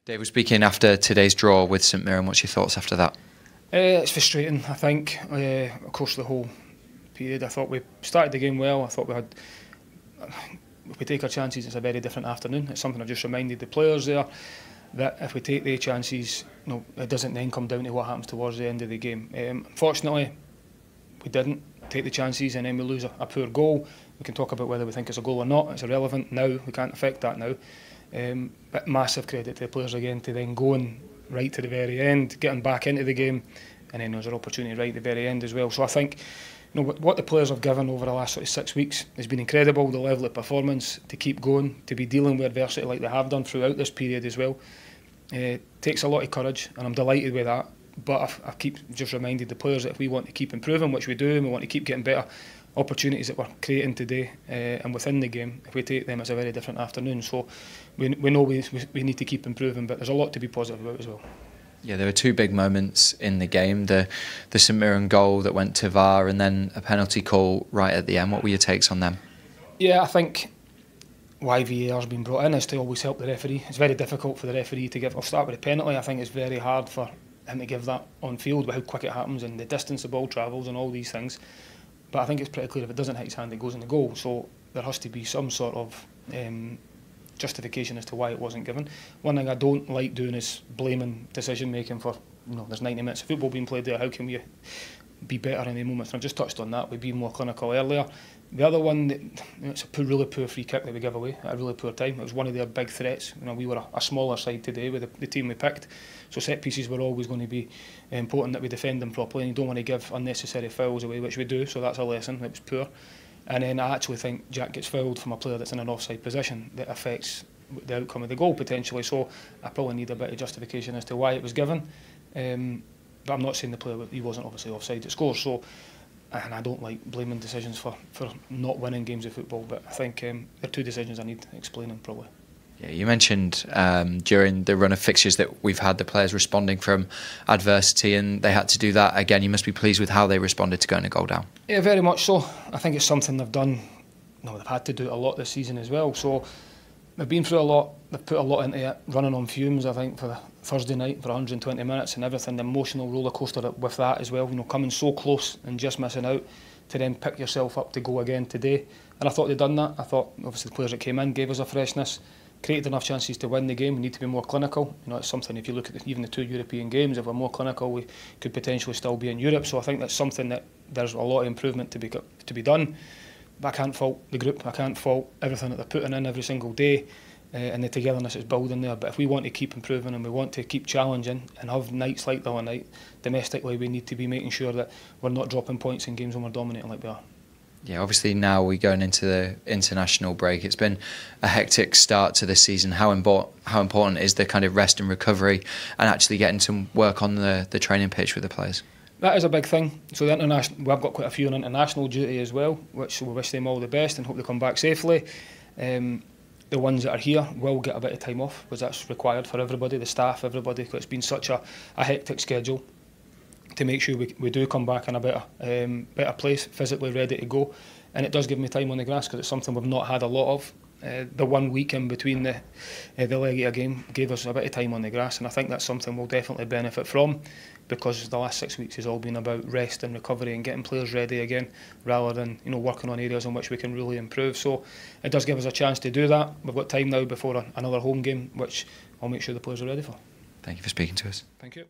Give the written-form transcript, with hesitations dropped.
Dave was speaking after today's draw with St Mirren. What's your thoughts after that? It's frustrating, I think. Of course, the whole period, I thought we started the game well. I thought we had, if we take our chances, it's a very different afternoon. It's something I just reminded the players there, that if we take the chances, it doesn't then come down to what happens towards the end of the game. Unfortunately, we didn't take the chances and then we lose a poor goal. We can talk about whether we think it's a goal or not. It's irrelevant now. We can't affect that now. But massive credit to the players again to then going right to the very end, getting back into the game, and then there's an opportunity right at the very end as well. So I think what the players have given over the last 6 weeks has been incredible. The level of performance to keep going, to be dealing with adversity like they have done throughout this period as well, takes a lot of courage, and I'm delighted with that. But I keep just reminded the players that if we want to keep improving, which we do, and we want to keep getting better, opportunities that we're creating today and within the game, if we take them, it's a very different afternoon. So we know we need to keep improving, but there's a lot to be positive about as well. Yeah, there were two big moments in the game, the St Mirren goal that went to VAR and then a penalty call right at the end. What were your takes on them? Yeah, I think why VAR has been brought in is to always help the referee. It's very difficult for the referee to give. I'll start with a penalty. I think it's very hard for him to give that on field with how quick it happens and the distance the ball travels and all these things. But I think it's pretty clear if it doesn't hit his hand, it goes in the goal. So there has to be some sort of justification as to why it wasn't given. One thing I don't like doing is blaming decision making for, there's 90 minutes of football being played there. How can we be better in the moments? And I've just touched on that. We've been more clinical earlier. The other one, it's a really poor free kick that we give away at a really poor time. It was one of their big threats. We were a smaller side today with the team we picked, so set pieces were always going to be important that we defend them properly, and you don't want to give unnecessary fouls away, which we do. So that's a lesson. It was poor. And then I actually think Jack gets fouled from a player that's in an offside position that affects the outcome of the goal potentially. So I probably need a bit of justification as to why it was given. But I'm not saying the player, he wasn't obviously offside to score. So. And I don't like blaming decisions for not winning games of football, but I think there are two decisions I need explaining probably. Yeah, you mentioned during the run of fixtures that we've had the players responding from adversity, and they had to do that again. You must be pleased with how they responded to going a goal down. Yeah, very much so. I think it's something they've done. They've had to do it a lot this season as well. So they've been through a lot. They've put a lot into it, running on fumes. I think for the Thursday night for 120 minutes and everything, the emotional roller coaster with that as well. Coming so close and just missing out to then pick yourself up to go again today. And I thought they'd done that. I thought obviously the players that came in gave us a freshness, created enough chances to win the game. We need to be more clinical. It's something. If you look at even the two European games, if we're more clinical, we could potentially still be in Europe. So I think that's something that there's a lot of improvement to be done. But I can't fault the group. I can't fault everything that they're putting in every single day. And the togetherness is building there. But if we want to keep improving and we want to keep challenging and have nights like the other night, domestically we need to be making sure that we're not dropping points in games when we're dominating like we are. Yeah, obviously now we're going into the international break. It's been a hectic start to the season. How important is the kind of rest and recovery and actually getting some work on the training pitch with the players? That is a big thing. So we've got quite a few on international duty as well, which we wish them all the best and hope they come back safely. The ones that are here will get a bit of time off, because that's required for everybody, the staff, everybody, because it's been such a hectic schedule, to make sure we do come back in a better place, physically ready to go. And it does give me time on the grass, because it's something we've not had a lot of. The 1 week in between the Legia game gave us a bit of time on the grass, and I think that's something we'll definitely benefit from, because the last 6 weeks has all been about rest and recovery and getting players ready again, rather than working on areas in which we can really improve. So it does give us a chance to do that. We've got time now before another home game, which I'll make sure the players are ready for. Thank you for speaking to us. Thank you.